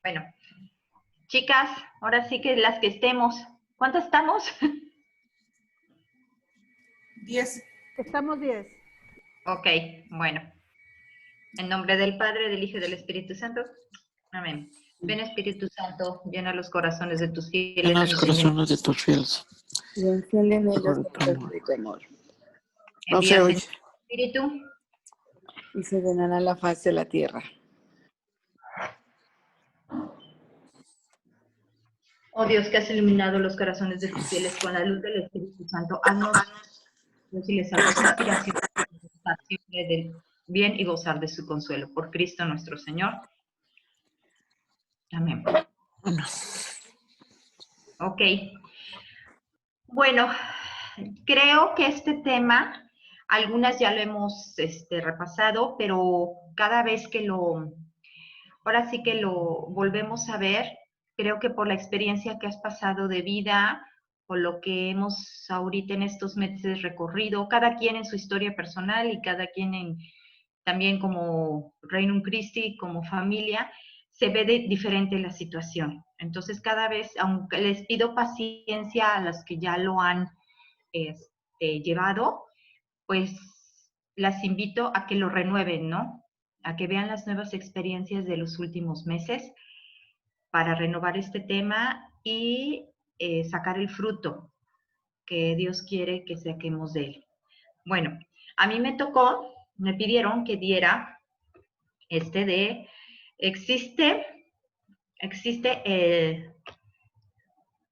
Bueno, chicas, ahora sí que las que estemos. ¿Cuántas estamos? 10. Estamos 10. Ok, bueno. En nombre del Padre, del Hijo y del Espíritu Santo. Amén. Ven, Espíritu Santo, llena los corazones de tus fieles. Llena los corazones de tus fieles. Y enciende en ellos Por el tu fuego amor. de tu amor. No se Envía, oye. Señor, Espíritu. Y se llenará la faz de la tierra. Oh Dios, que has iluminado los corazones de tus fieles con la luz del Espíritu Santo, haznos dóciles a tu inspiración, gozar siempre del bien y gozar de su consuelo. Por Cristo nuestro Señor. Amén. Bueno, Ok. Bueno, creo que este tema, algunas ya lo hemos repasado, pero cada vez que ahora sí que lo volvemos a ver, creo que por la experiencia que has pasado de vida, por lo que hemos ahorita en estos meses recorrido, cada quien en su historia personal y cada quien también como Reino Christi, como familia, se ve diferente la situación. Entonces, cada vez, aunque les pido paciencia a las que ya lo han llevado, pues las invito a que lo renueven, ¿no? A que vean las nuevas experiencias de los últimos meses para renovar este tema y sacar el fruto que Dios quiere que saquemos de él. Bueno, a mí me pidieron que diera existe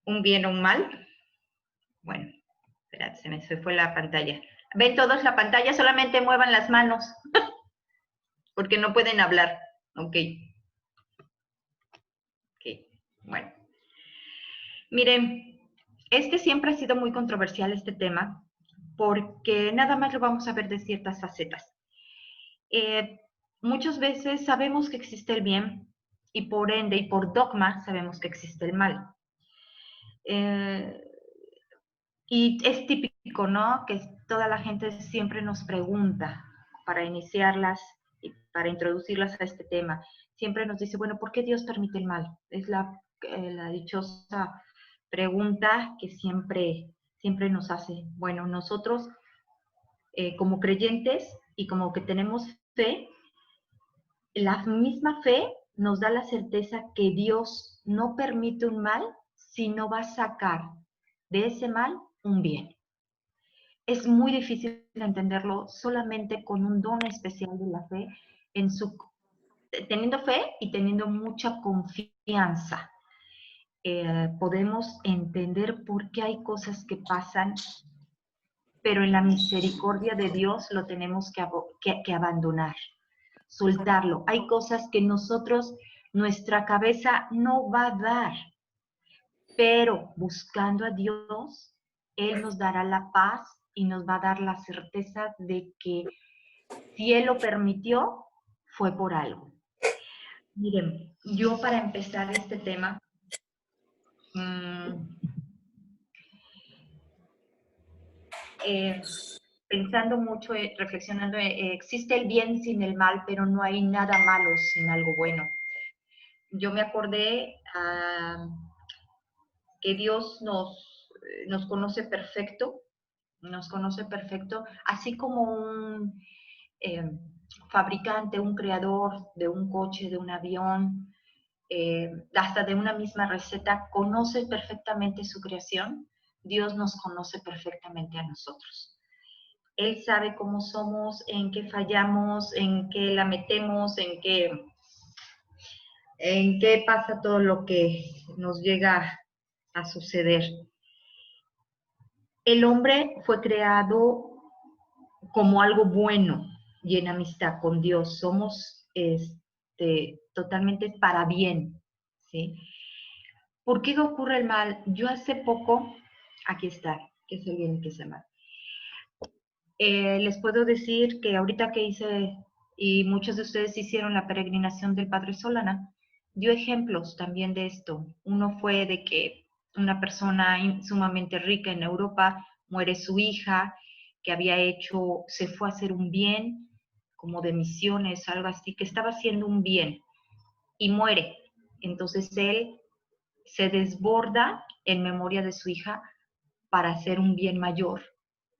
un bien o un mal. Bueno, espérate, se me fue la pantalla. ¿Ven todos la pantalla? Solamente muevan las manos, porque no pueden hablar. Ok. Bueno. Miren, siempre ha sido muy controversial este tema, porque nada más lo vamos a ver de ciertas facetas. Muchas veces sabemos que existe el bien, y por ende, y por dogma, sabemos que existe el mal. Y es típico, ¿no? Que toda la gente siempre nos pregunta para iniciarlas y para introducirlas a este tema. Siempre nos dice, bueno, ¿por qué Dios permite el mal? Es la dichosa pregunta que siempre nos hace. Bueno, nosotros como creyentes y como que tenemos fe, la misma fe nos da la certeza que Dios no permite un mal, sino va a sacar de ese mal un bien. Es muy difícil entenderlo solamente con un don especial de la fe, teniendo fe y teniendo mucha confianza. Podemos entender por qué hay cosas que pasan, pero en la misericordia de Dios lo tenemos que abandonar, soltarlo. Hay cosas que nuestra cabeza no va a dar, pero buscando a Dios, Él nos dará la paz y nos va a dar la certeza de que si Él lo permitió, fue por algo. Miren, yo para empezar este tema, pensando mucho, reflexionando, existe el bien sin el mal, pero no hay nada malo sin algo bueno. Yo me acordé que Dios nos conoce perfecto, así como un fabricante, un creador de un coche, de un avión, hasta de una misma receta, conoce perfectamente su creación. Dios nos conoce perfectamente a nosotros. Él sabe cómo somos, en qué fallamos, en qué la metemos, en qué pasa todo lo que nos llega a suceder. El hombre fue creado como algo bueno y en amistad con Dios. Somos totalmente para bien, ¿sí? ¿Por qué ocurre el mal? Yo hace poco, aquí está, que es el bien y que es el mal. Les puedo decir que ahorita que hice, y muchos de ustedes hicieron la peregrinación del Padre Solana, dio ejemplos también de esto. Uno fue de que una persona sumamente rica en Europa, muere su hija, que se fue a hacer un bien, como de misiones, algo así, que estaba haciendo un bien, y muere. Entonces él se desborda en memoria de su hija para hacer un bien mayor.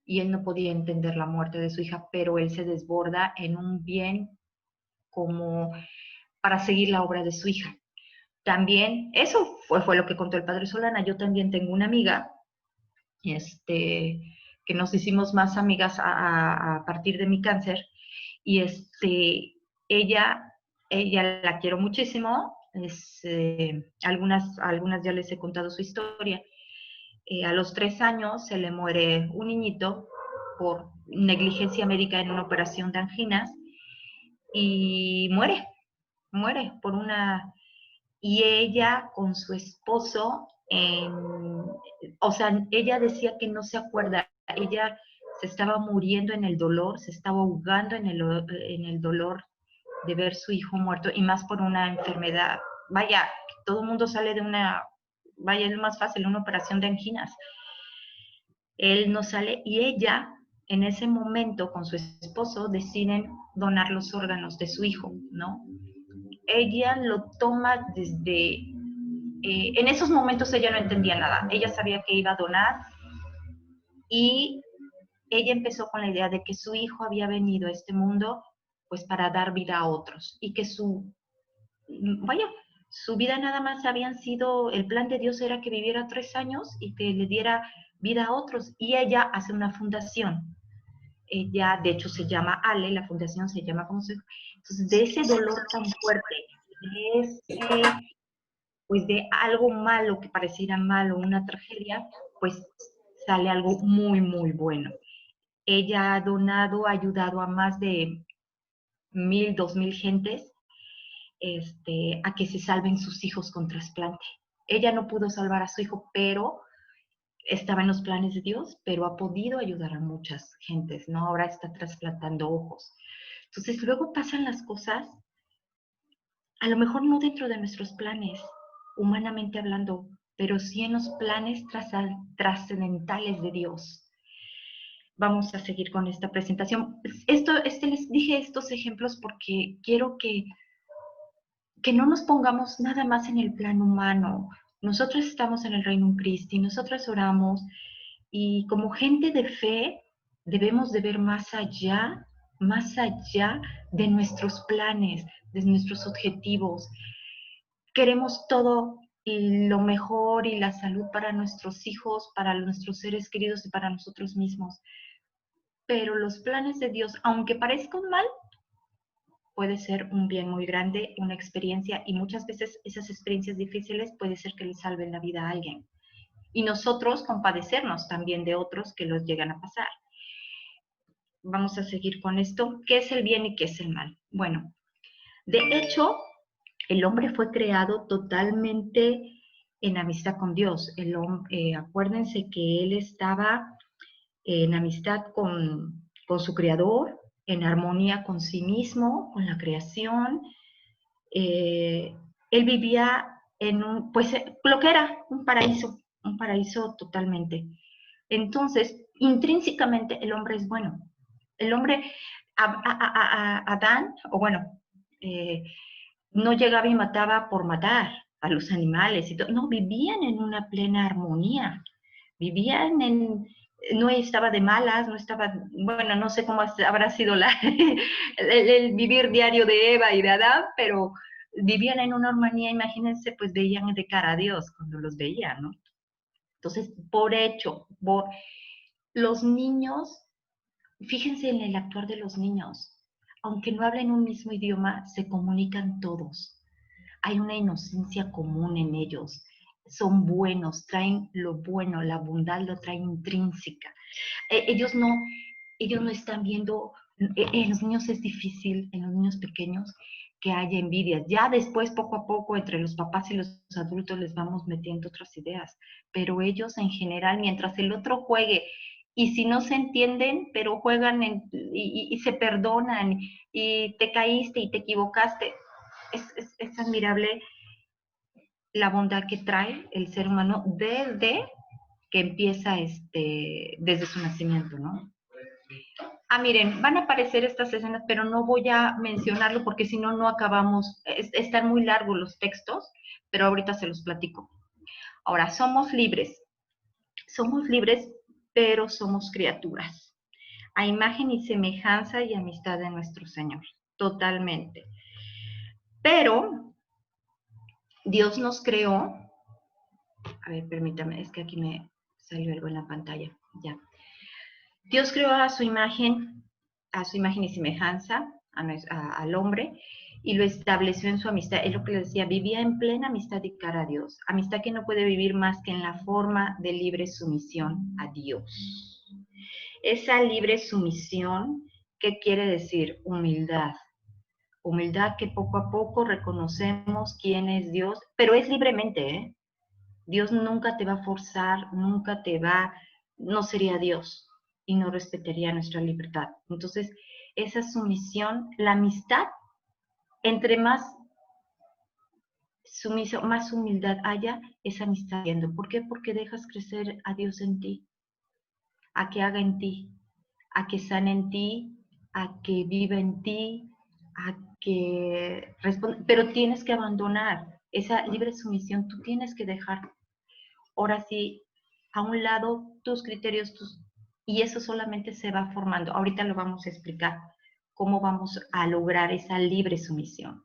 Y él no podía entender la muerte de su hija, pero él se desborda en un bien como para seguir la obra de su hija. También, eso fue lo que contó el padre Solana. Yo también tengo una amiga, que nos hicimos más amigas a partir de mi cáncer, y ella la quiero muchísimo, algunas ya les he contado su historia. A los 3 años se le muere un niñito por negligencia médica en una operación de anginas, y muere por una... Y ella con su esposo, o sea, ella decía que no se acuerda, ella se estaba muriendo en el dolor, se estaba ahogando en el dolor de ver su hijo muerto, y más por una enfermedad. Vaya, todo el mundo sale de vaya, es lo más fácil, una operación de anginas. Él no sale, y ella, en ese momento, con su esposo, deciden donar los órganos de su hijo, ¿no? Ella lo toma desde... en esos momentos ella no entendía nada. Ella sabía que iba a donar, y ella empezó con la idea de que su hijo había venido a este mundo pues para dar vida a otros, y que su vida nada más habían sido, el plan de Dios era que viviera 3 años y que le diera vida a otros. Y ella hace una fundación. Ella, de hecho, se llama Ale, la fundación se llama como se... Entonces, de ese dolor tan fuerte, pues de algo malo que pareciera malo, una tragedia, pues sale algo muy, muy bueno. Ella ha donado, ha ayudado a más de 1,000, 2,000 gentes, a que se salven sus hijos con trasplante. Ella no pudo salvar a su hijo, pero estaba en los planes de Dios, pero ha podido ayudar a muchas gentes, ¿no? Ahora está trasplantando ojos. Entonces, luego pasan las cosas, a lo mejor no dentro de nuestros planes, humanamente hablando, pero sí en los planes trascendentales de Dios. Vamos a seguir con esta presentación. Les dije estos ejemplos porque quiero que no nos pongamos nada más en el plano humano. Nosotros estamos en el Reino Christi, nosotros oramos, y como gente de fe debemos de ver más allá de nuestros planes, de nuestros objetivos. Queremos todo y lo mejor y la salud para nuestros hijos, para nuestros seres queridos y para nosotros mismos. Pero los planes de Dios, aunque parezcan mal, puede ser un bien muy grande, una experiencia, y muchas veces esas experiencias difíciles puede ser que le salven la vida a alguien. Y nosotros compadecernos también de otros que los llegan a pasar. Vamos a seguir con esto. ¿Qué es el bien y qué es el mal? Bueno, de hecho, el hombre fue creado totalmente en amistad con Dios. Acuérdense que él estaba en amistad con su creador, en armonía con sí mismo, con la creación. Él vivía en lo que era un paraíso totalmente. Entonces, intrínsecamente el hombre es bueno. El hombre, Adán, o bueno, no llegaba y mataba por matar a los animales, y todo. No, vivían en una plena armonía, no estaba de malas, no estaba, bueno, no sé cómo habrá sido el vivir diario de Eva y de Adán, pero vivían en una armonía. Imagínense, pues veían de cara a Dios cuando los veían, ¿no? Entonces, los niños, fíjense en el actuar de los niños, aunque no hablen un mismo idioma, se comunican todos. Hay una inocencia común en ellos. Son buenos, traen lo bueno, la bondad lo traen intrínseca. Ellos no están viendo, en los niños es difícil, en los niños pequeños, que haya envidias. Ya después, poco a poco, entre los papás y los adultos les vamos metiendo otras ideas, pero ellos en general, mientras el otro juegue, y si no se entienden, pero juegan y se perdonan, y te caíste y te equivocaste, es admirable la bondad que trae el ser humano desde que empieza, desde su nacimiento, ¿no? Miren, van a aparecer estas escenas, pero no voy a mencionarlo porque si no, no acabamos. Están muy largos los textos, pero ahorita se los platico. Ahora, somos libres. Somos libres, pero somos criaturas. A imagen y semejanza y amistad de nuestro Señor. Totalmente. Pero Dios nos creó. A ver, permítame, es que aquí me salió algo en la pantalla. Ya. Dios creó a su imagen y semejanza al hombre y lo estableció en su amistad. Es lo que les decía, vivía en plena amistad y cara a Dios. Amistad que no puede vivir más que en la forma de libre sumisión a Dios. Esa libre sumisión, ¿qué quiere decir? Humildad. Humildad que poco a poco reconocemos quién es Dios, pero es libremente, ¿eh? Dios nunca te va a forzar, no sería Dios y no respetaría nuestra libertad. Entonces, esa sumisión, la amistad, entre más sumisión, más humildad haya, esa amistad. ¿Por qué? Porque dejas crecer a Dios en ti, a que haga en ti, a que sane en ti, a que viva en ti, a que responda, pero tienes que abandonar esa libre sumisión, tú tienes que dejar, ahora sí, a un lado tus criterios, y eso solamente se va formando. Ahorita lo vamos a explicar, cómo vamos a lograr esa libre sumisión.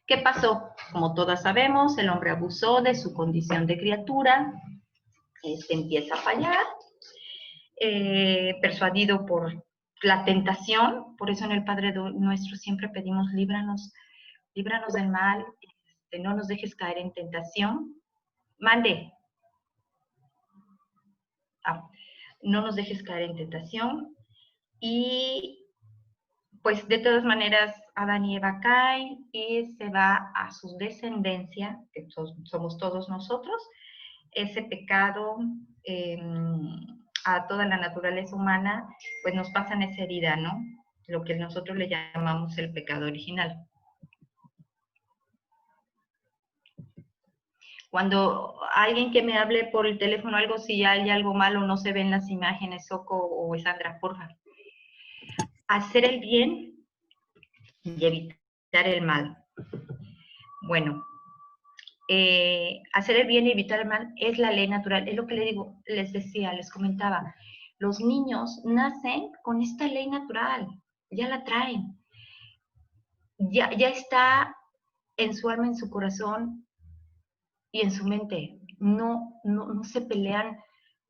¿Qué pasó? Como todas sabemos, el hombre abusó de su condición de criatura, empieza a fallar, persuadido por la tentación, por eso en el Padre Nuestro siempre pedimos, líbranos del mal, no nos dejes caer en tentación. Mande. No nos dejes caer en tentación. Y pues de todas maneras Adán y Eva caen y se va a su descendencia, que somos todos nosotros, ese pecado a toda la naturaleza humana, pues nos pasan esa herida, ¿no? Lo que nosotros le llamamos el pecado original. Cuando alguien que me hable por el teléfono algo, si hay algo malo, no se ven las imágenes, Soco o Sandra, porfa. Hacer el bien y evitar el mal. Bueno, hacer el bien y evitar el mal es la ley natural, es lo que les decía, les comentaba. Los niños nacen con esta ley natural, ya la traen, ya está en su alma, en su corazón y en su mente. No se pelean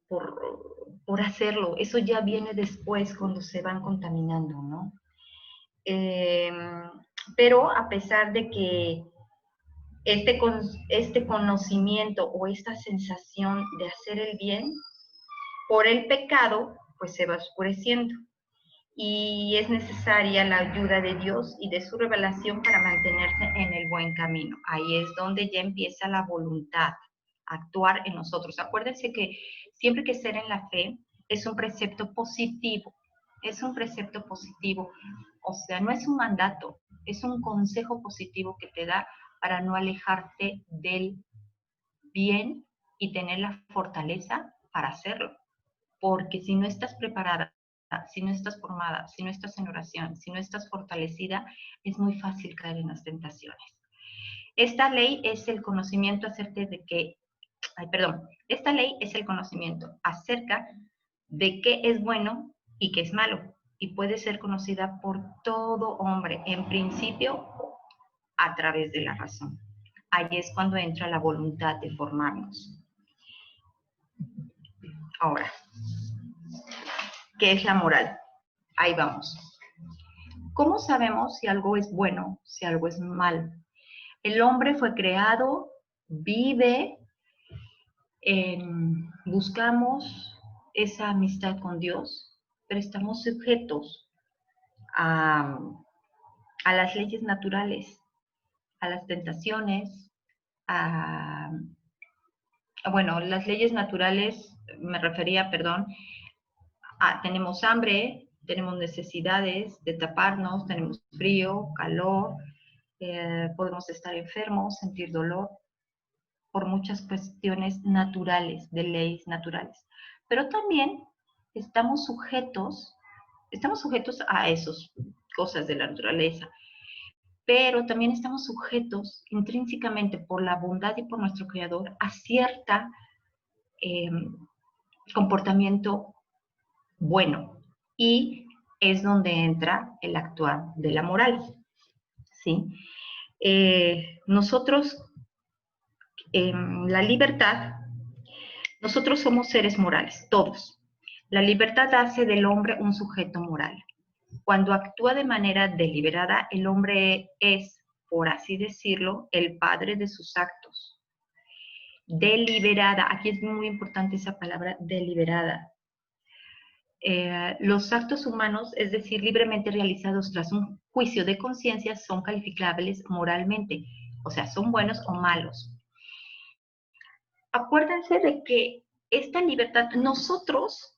por hacerlo, eso ya viene después cuando se van contaminando, ¿no? Pero a pesar de que este conocimiento o esta sensación de hacer el bien, por el pecado, pues se va oscureciendo. Y es necesaria la ayuda de Dios y de su revelación para mantenerse en el buen camino. Ahí es donde ya empieza la voluntad, actuar en nosotros. Acuérdense que siempre que ser en la fe es un precepto positivo, o sea, no es un mandato, es un consejo positivo que te da para no alejarte del bien y tener la fortaleza para hacerlo. Porque si no estás preparada, si no estás formada, si no estás en oración, si no estás fortalecida, es muy fácil caer en las tentaciones. Esta ley es el conocimiento acerca de que, esta ley es el conocimiento acerca de qué es bueno y qué es malo, y puede ser conocida por todo hombre, en principio, a través de la razón. Ahí es cuando entra la voluntad de formarnos. Ahora, ¿qué es la moral? Ahí vamos. ¿Cómo sabemos si algo es bueno, si algo es malo? El hombre fue creado, vive, buscamos esa amistad con Dios, pero estamos sujetos a las leyes naturales, a las tentaciones, las leyes naturales, me refería, tenemos hambre, tenemos necesidades de taparnos, tenemos frío, calor, podemos estar enfermos, sentir dolor, por muchas cuestiones naturales, de leyes naturales. Pero también estamos sujetos Estamos sujetos a esas cosas de la naturaleza, pero también estamos sujetos intrínsecamente por la bondad y por nuestro Creador a cierta comportamiento bueno. Y es donde entra el actuar de la moral, ¿sí? Nosotros, la libertad, nosotros somos seres morales, todos. La libertad hace del hombre un sujeto moral. Cuando actúa de manera deliberada, el hombre es, por así decirlo, el padre de sus actos. Deliberada, aquí es muy importante esa palabra deliberada. Los actos humanos, es decir, libremente realizados tras un juicio de conciencia, son calificables moralmente, o sea, son buenos o malos. Acuérdense de que esta libertad, nosotros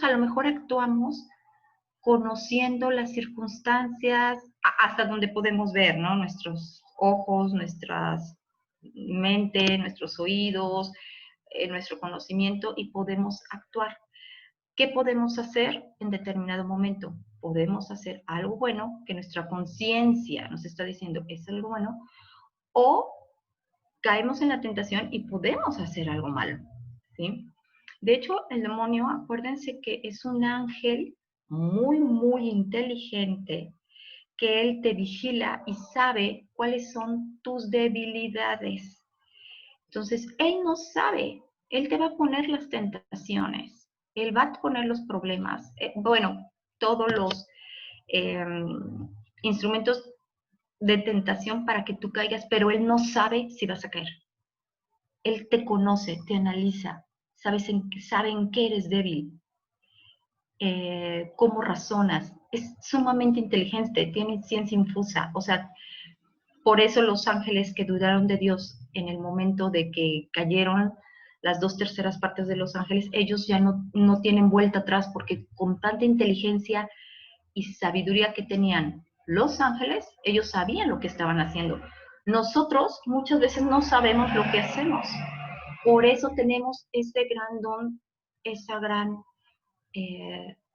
a lo mejor actuamos conociendo las circunstancias hasta donde podemos ver, ¿no? Nuestros ojos, nuestras mente, nuestros oídos, nuestro conocimiento, y podemos actuar. ¿Qué podemos hacer en determinado momento? Podemos hacer algo bueno que nuestra conciencia nos está diciendo es algo bueno, o caemos en la tentación y podemos hacer algo malo, ¿sí? De hecho, el demonio, acuérdense que es un ángel muy, muy inteligente, que él te vigila y sabe cuáles son tus debilidades. Entonces, él no sabe, él te va a poner las tentaciones, él va a poner los problemas, todos los eh, instrumentos de tentación para que tú caigas, pero él no sabe si vas a caer. Él te conoce, te analiza, sabe en qué eres débil, cómo razonas. Es sumamente inteligente, tiene ciencia infusa. O sea, por eso los ángeles que dudaron de Dios en el momento de que cayeron las 2/3 partes de los ángeles, ellos ya no tienen vuelta atrás, porque con tanta inteligencia y sabiduría que tenían los ángeles, ellos sabían lo que estaban haciendo. Nosotros muchas veces no sabemos lo que hacemos. Por eso tenemos ese gran don, esa gran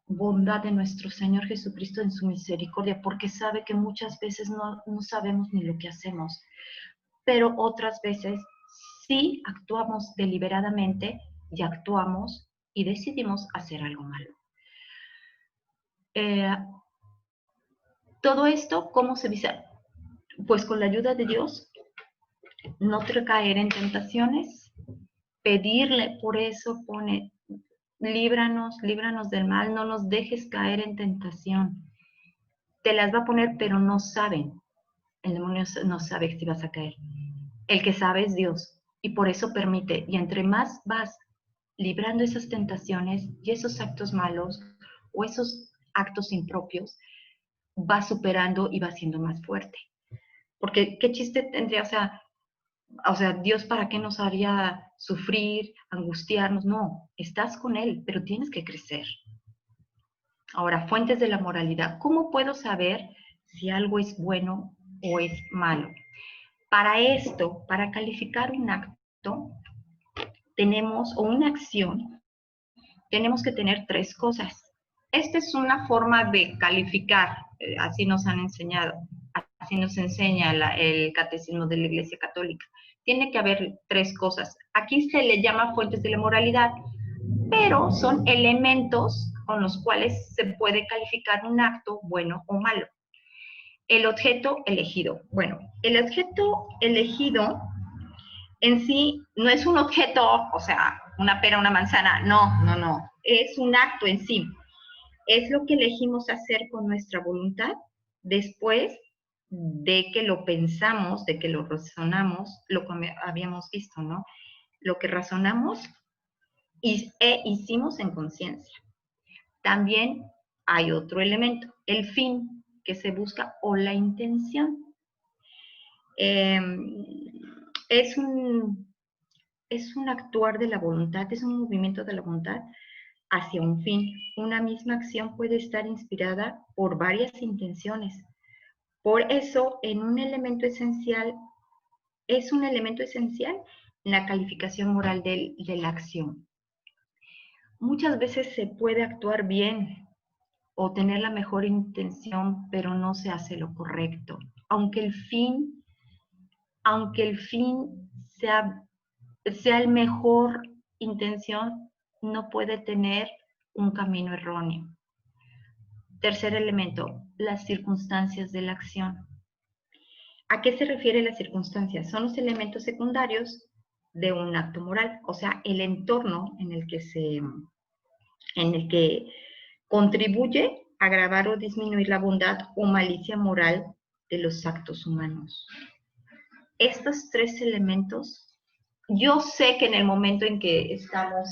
bondad de nuestro Señor Jesucristo en su misericordia, porque sabe que muchas veces no sabemos ni lo que hacemos, pero otras veces sí actuamos deliberadamente y actuamos y decidimos hacer algo malo. Todo esto, ¿cómo se dice? Pues con la ayuda de Dios, no caer en tentaciones, pedirle, por eso pone, líbranos del mal, no nos dejes caer en tentación. Te las va a poner, pero no saben. El demonio no sabe si vas a caer. El que sabe es Dios, y por eso permite. Y entre más vas librando esas tentaciones y esos actos malos o esos actos impropios, vas superando y vas siendo más fuerte. Porque qué chiste tendría, o sea, Dios, ¿para qué nos haría sufrir, angustiarnos? No, estás con Él, pero tienes que crecer. Ahora, fuentes de la moralidad. ¿Cómo puedo saber si algo es bueno o es malo? Para esto, para calificar un acto, o una acción, tenemos que tener 3 cosas. Esta es una forma de calificar, así nos han enseñado, así nos enseña el catecismo de la Iglesia Católica. Tiene que haber 3 cosas. Aquí se le llama fuentes de la moralidad, pero son elementos con los cuales se puede calificar un acto bueno o malo. El objeto elegido. Bueno, el objeto elegido en sí no es un objeto, o sea, una pera, una manzana, no, es un acto en sí. Es lo que elegimos hacer con nuestra voluntad después de que lo pensamos, de que lo razonamos, lo que habíamos visto, ¿no? Lo que razonamos e hicimos en conciencia. También hay otro elemento, el fin que se busca o la intención. Es un actuar de la voluntad, es un movimiento de la voluntad hacia un fin. Una misma acción puede estar inspirada por varias intenciones. Por eso, es un elemento esencial en la calificación moral de la acción. Muchas veces se puede actuar bien, o tener la mejor intención, pero no se hace lo correcto. Aunque el fin sea el mejor intención, no puede tener un camino erróneo. Tercer elemento, las circunstancias de la acción. ¿A qué se refiere las circunstancias? Son los elementos secundarios de un acto moral, o sea, el entorno en el que contribuye a agravar o disminuir la bondad o malicia moral de los actos humanos. Estos tres elementos, yo sé que en el momento en que estamos,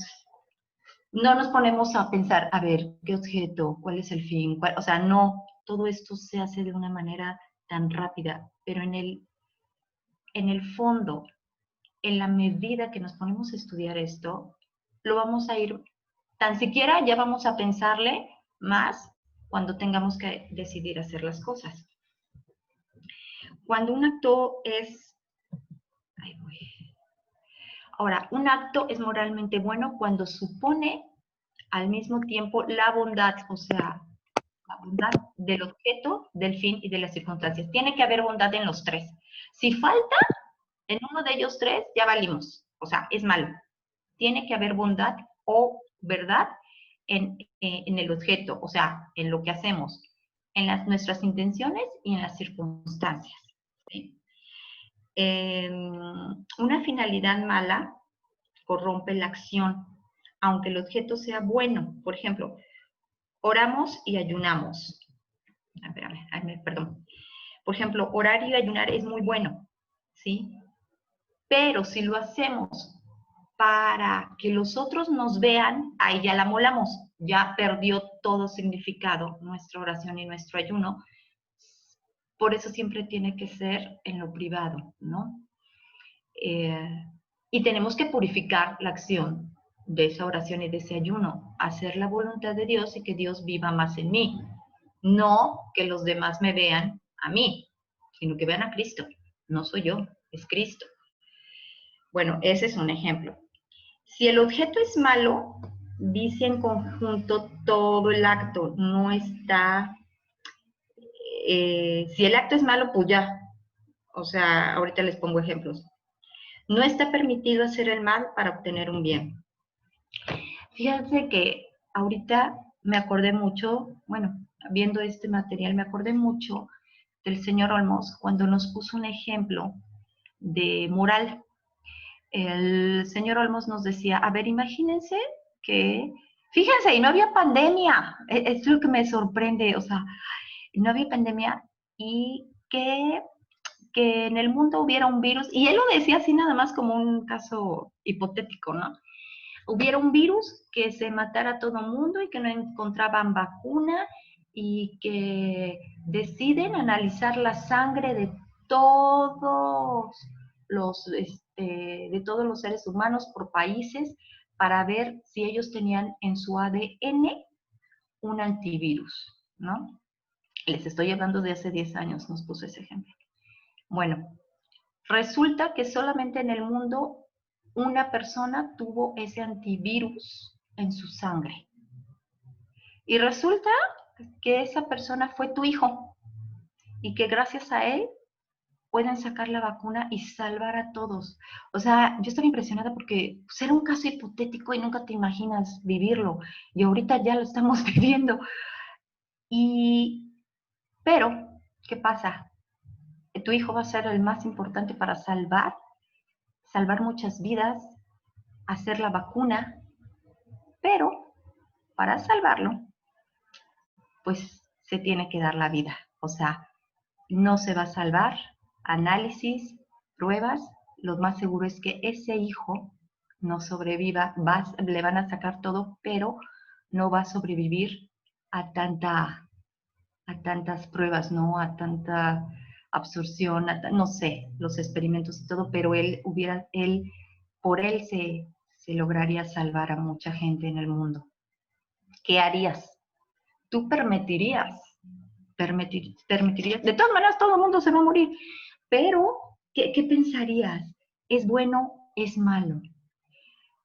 no nos ponemos a pensar, a ver, ¿qué objeto? ¿Cuál es el fin? O sea, no, todo esto se hace de una manera tan rápida, pero en el fondo, en la medida que nos ponemos a estudiar esto, lo vamos a ir, tan siquiera ya vamos a pensarle más cuando tengamos que decidir hacer las cosas. Cuando un acto es... Ahora, un acto es moralmente bueno cuando supone al mismo tiempo la bondad, o sea, la bondad del objeto, del fin y de las circunstancias. Tiene que haber bondad en los tres. Si falta en uno de ellos tres, ya valimos. O sea, es malo. Tiene que haber bondad o verdad en el objeto, o sea, en lo que hacemos, en nuestras intenciones y en las circunstancias. ¿Sí? Una finalidad mala corrompe la acción, aunque el objeto sea bueno. Por ejemplo, oramos y ayunamos. Perdón. Por ejemplo, orar y ayunar es muy bueno, ¿sí? Pero si lo hacemos para que los otros nos vean, ahí ya la molamos, ya perdió todo significado nuestra oración y nuestro ayuno. Por eso siempre tiene que ser en lo privado, ¿no? Y tenemos que purificar la acción de esa oración y de ese ayuno, hacer la voluntad de Dios y que Dios viva más en mí. No que los demás me vean a mí, sino que vean a Cristo. No soy yo, es Cristo. Bueno, ese es un ejemplo. Si el objeto es malo, dice en conjunto todo el acto, no está... si el acto es malo, pues ya. O sea, ahorita les pongo ejemplos. No está permitido hacer el mal para obtener un bien. Fíjense que ahorita me acordé mucho, bueno, viendo este material, me acordé mucho del señor Olmos cuando nos puso un ejemplo de moral. El señor Olmos nos decía, a ver, imagínense que, fíjense, y no había pandemia, es lo que me sorprende, o sea, no había pandemia y que en el mundo hubiera un virus, y él lo decía así nada más como un caso hipotético, ¿no? Hubiera un virus que se matara a todo el mundo y que no encontraban vacuna y que deciden analizar la sangre de todos los seres humanos por países para ver si ellos tenían en su ADN un antivirus, ¿no? Les estoy hablando de hace 10 años, nos puso ese ejemplo. Bueno, resulta que solamente en el mundo una persona tuvo ese antivirus en su sangre. Y resulta que esa persona fue tu hijo y que gracias a él pueden sacar la vacuna y salvar a todos. O sea, yo estaba impresionada porque era un caso hipotético y nunca te imaginas vivirlo. Y ahorita ya lo estamos viviendo. Pero, ¿qué pasa? Tu hijo va a ser el más importante para salvar muchas vidas, hacer la vacuna, pero para salvarlo, pues se tiene que dar la vida. O sea, no se va a salvar. Análisis, pruebas, lo más seguro es que ese hijo no sobreviva, le van a sacar todo, pero no va a sobrevivir a tantas pruebas, ¿no? A tanta absorción, no sé, los experimentos y todo, pero por él se lograría salvar a mucha gente en el mundo. ¿Qué harías? ¿Tú permitirías? De todas maneras, todo el mundo se va a morir, pero ¿qué pensarías? ¿Es bueno? ¿Es malo?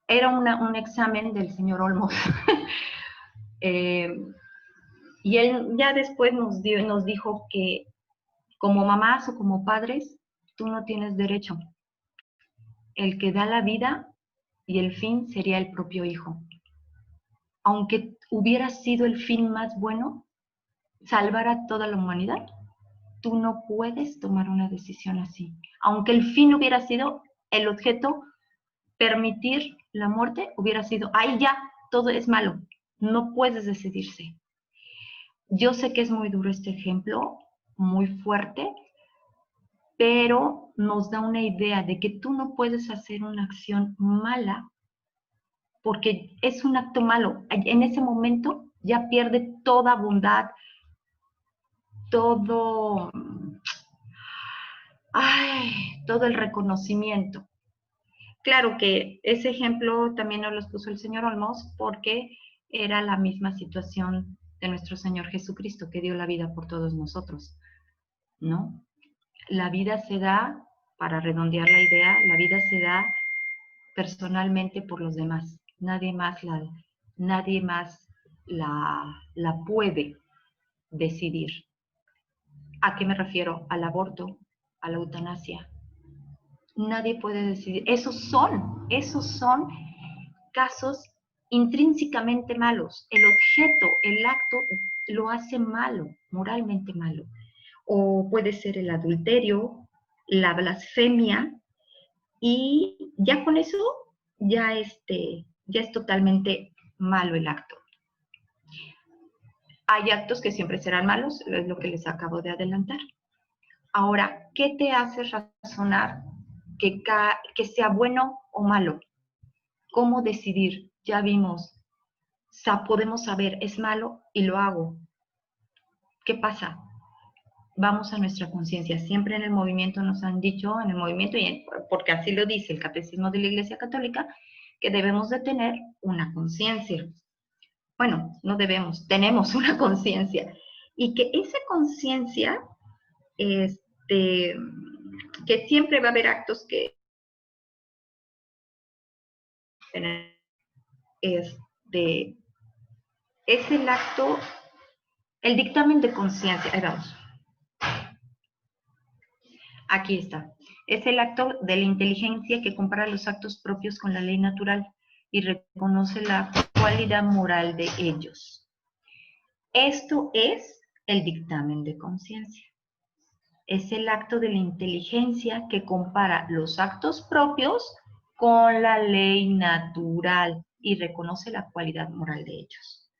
Era un examen del señor Olmos. Y él ya después nos dijo que como mamás o como padres, tú no tienes derecho. El que da la vida y el fin sería el propio hijo. Aunque hubiera sido el fin más bueno, salvar a toda la humanidad, tú no puedes tomar una decisión así. Aunque el fin hubiera sido el objeto, permitir la muerte hubiera sido, ahí ya, todo es malo, no puedes decidirse. Yo sé que es muy duro este ejemplo, muy fuerte, pero nos da una idea de que tú no puedes hacer una acción mala porque es un acto malo. En ese momento ya pierde toda bondad, todo, todo el reconocimiento. Claro que ese ejemplo también nos lo puso el señor Olmos porque era la misma situación de nuestro Señor Jesucristo, que dio la vida por todos nosotros, ¿no? La vida se da, para redondear la idea, la vida se da personalmente por los demás. Nadie más la puede decidir. ¿A qué me refiero? Al aborto, a la eutanasia. Nadie puede decidir. Esos son casos intrínsecamente malos. El objeto, el acto, lo hace malo, moralmente malo. O puede ser el adulterio, la blasfemia, y ya con eso ya es totalmente malo el acto. Hay actos que siempre serán malos, es lo que les acabo de adelantar. Ahora, ¿qué te hace razonar que sea bueno o malo? ¿Cómo decidir? Ya vimos, podemos saber, es malo y lo hago. ¿Qué pasa? Vamos a nuestra conciencia. Siempre en el movimiento nos han dicho, en el movimiento, porque así lo dice el Catecismo de la Iglesia Católica, que debemos de tener una conciencia. Bueno, no debemos, tenemos una conciencia. Y que esa conciencia, que siempre va a haber actos que es el acto, el dictamen de conciencia. Ahí vamos. Aquí está. Es el acto de la inteligencia que compara los actos propios con la ley natural y reconoce la cualidad moral de ellos. Esto es el dictamen de conciencia. Es el acto de la inteligencia que compara los actos propios con la ley natural y reconoce la cualidad moral de ellos.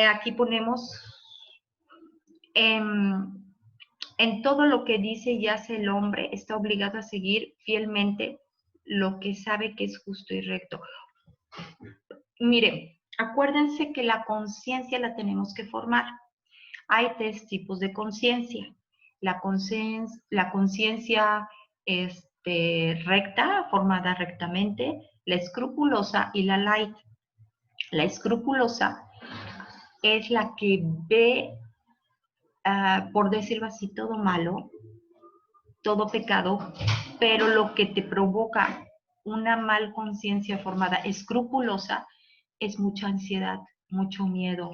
Aquí ponemos en todo lo que dice y hace el hombre, está obligado a seguir fielmente lo que sabe que es justo y recto. Miren, acuérdense que la conciencia la tenemos que formar. Hay 3 tipos de conciencia. La conciencia recta, formada rectamente, la escrupulosa y la light. La escrupulosa es la que ve, por decirlo así, todo malo, todo pecado, pero lo que te provoca una mal conciencia formada escrupulosa es mucha ansiedad, mucho miedo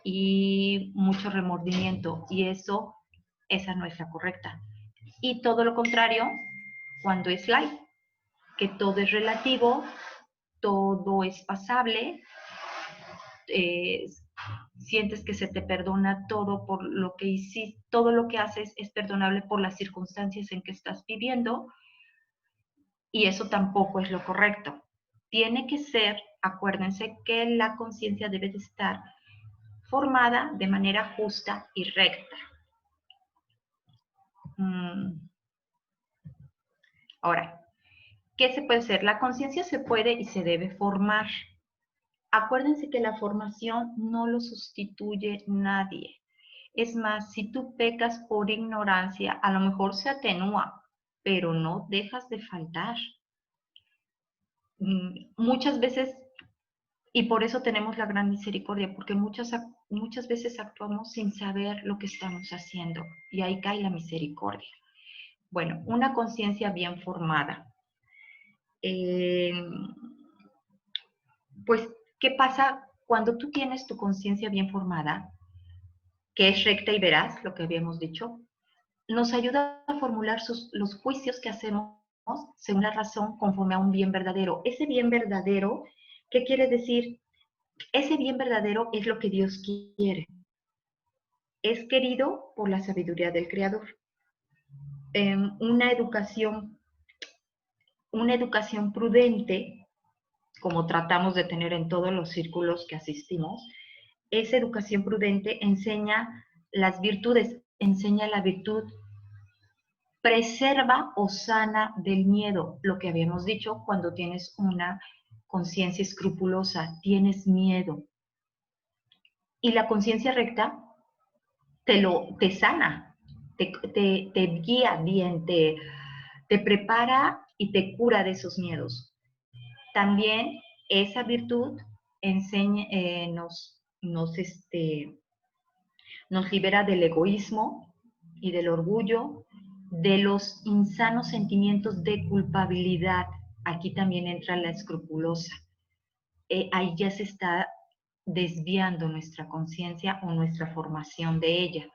y mucho remordimiento, y esa no es la correcta. Y todo lo contrario cuando es light, que todo es relativo, todo es pasable, sientes que se te perdona todo por lo que hiciste, todo lo que haces es perdonable por las circunstancias en que estás viviendo, y eso tampoco es lo correcto. Tiene que ser, acuérdense que la conciencia debe de estar formada de manera justa y recta. Ahora, ¿qué se puede hacer? La conciencia se puede y se debe formar. Acuérdense que la formación no lo sustituye nadie. Es más, si tú pecas por ignorancia, a lo mejor se atenúa, pero no dejas de faltar. Muchas veces, y por eso tenemos la gran misericordia, porque muchas veces actuamos sin saber lo que estamos haciendo, y ahí cae la misericordia. Bueno, una conciencia bien formada. Pues, ¿qué pasa cuando tú tienes tu conciencia bien formada, que es recta y veraz, lo que habíamos dicho, nos ayuda a formular los juicios que hacemos según la razón conforme a un bien verdadero. Ese bien verdadero, ¿qué quiere decir? Ese bien verdadero es lo que Dios quiere. Es querido por la sabiduría del Creador. Una educación prudente, como tratamos de tener en todos los círculos que asistimos, esa educación prudente enseña las virtudes, enseña la virtud, preserva o sana del miedo, lo que habíamos dicho cuando tienes una conciencia escrupulosa, tienes miedo. Y la conciencia recta te sana, te guía bien, te prepara y te cura de esos miedos. También esa virtud nos libera del egoísmo y del orgullo, de los insanos sentimientos de culpabilidad. Aquí también entra la escrupulosa. Ahí ya se está desviando nuestra conciencia o nuestra formación de ella.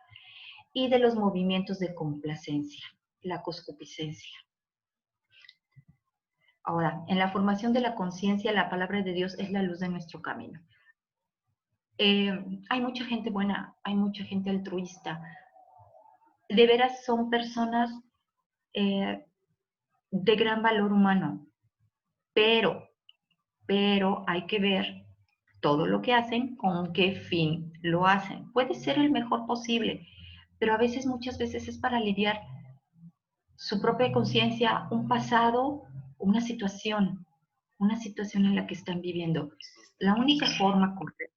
Y de los movimientos de complacencia, la concupiscencia. Ahora, en la formación de la conciencia, la palabra de Dios es la luz de nuestro camino. Hay mucha gente buena, hay mucha gente altruista. De veras son personas de gran valor humano, pero hay que ver todo lo que hacen, con qué fin lo hacen. Puede ser el mejor posible, pero muchas veces es para aliviar su propia conciencia, un pasado, una situación en la que están viviendo. La única forma correcta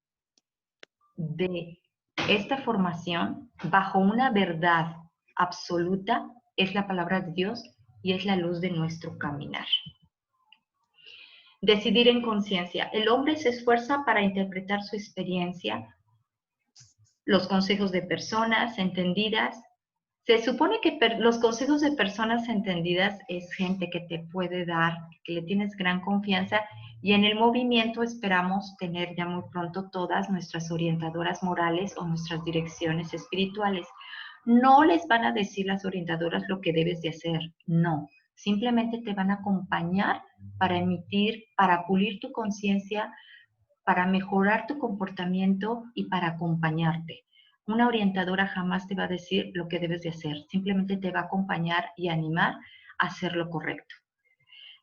de esta formación, bajo una verdad absoluta, es la palabra de Dios y es la luz de nuestro caminar. Decidir en conciencia. El hombre se esfuerza para interpretar su experiencia, los consejos de personas entendidas. Se supone que los consejos de personas entendidas es gente que te puede dar, que le tienes gran confianza, y en el movimiento esperamos tener ya muy pronto todas nuestras orientadoras morales o nuestras direcciones espirituales. No les van a decir las orientadoras lo que debes de hacer, no. Simplemente te van a acompañar para para pulir tu conciencia, para mejorar tu comportamiento y para acompañarte. Una orientadora jamás te va a decir lo que debes de hacer, simplemente te va a acompañar y animar a hacer lo correcto.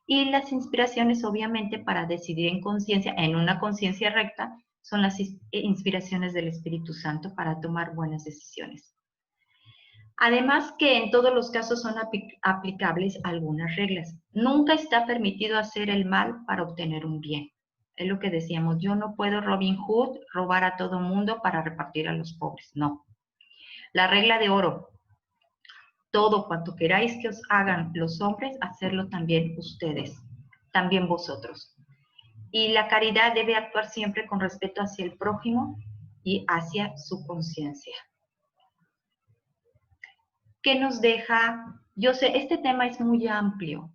Y las inspiraciones, obviamente, para decidir en conciencia, en una conciencia recta, son las inspiraciones del Espíritu Santo para tomar buenas decisiones. Además que en todos los casos son aplicables algunas reglas. Nunca está permitido hacer el mal para obtener un bien. Es lo que decíamos, yo no puedo Robin Hood, robar a todo mundo para repartir a los pobres, no. La regla de oro, todo cuanto queráis que os hagan los hombres, hacerlo también ustedes, también vosotros. Y la caridad debe actuar siempre con respeto hacia el prójimo y hacia su conciencia. ¿Qué nos deja? Yo sé, este tema es muy amplio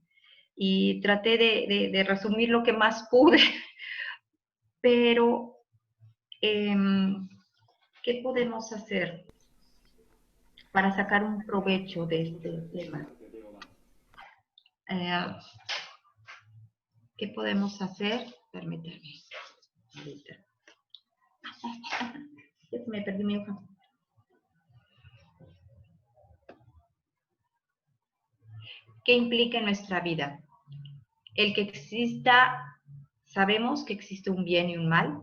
y traté de resumir lo que más pude, pero ¿qué podemos hacer para sacar un provecho de este tema? ¿Qué podemos hacer? Permítanme. Ahorita. Ya me perdí mi hoja. ¿Qué implica en nuestra vida? El que sabemos que existe un bien y un mal.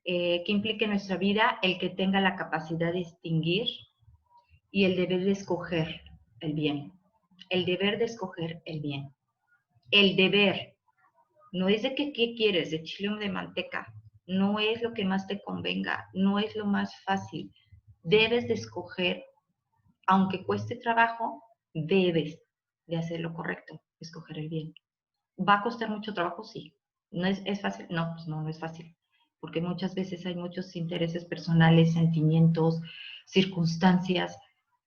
¿Qué implica en nuestra vida? El que tenga la capacidad de distinguir y el deber de escoger el bien. El deber de escoger el bien. El deber. No es de que qué quieres, de chile o de manteca. No es lo que más te convenga. No es lo más fácil. Debes de escoger, aunque cueste trabajo, debes de hacer lo correcto, escoger el bien. ¿Va a costar mucho trabajo? Sí. ¿No es fácil? No, pues no es fácil. Porque muchas veces hay muchos intereses personales, sentimientos, circunstancias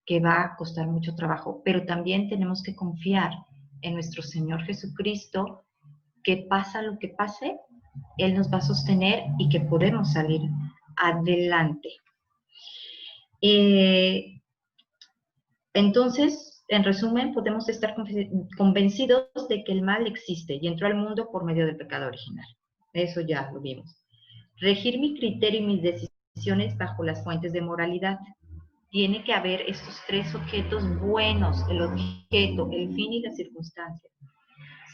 que va a costar mucho trabajo. Pero también tenemos que confiar en nuestro Señor Jesucristo, que pasa lo que pase, Él nos va a sostener y que podemos salir adelante. Entonces, en resumen, podemos estar convencidos de que el mal existe y entró al mundo por medio del pecado original. Eso ya lo vimos. Regir mi criterio y mis decisiones bajo las fuentes de moralidad. Tiene que haber estos tres objetos buenos, el objeto, el fin y la circunstancia.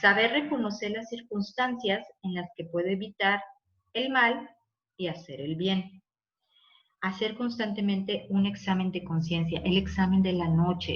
Saber reconocer las circunstancias en las que puedo evitar el mal y hacer el bien. Hacer constantemente un examen de conciencia, el examen de la noche.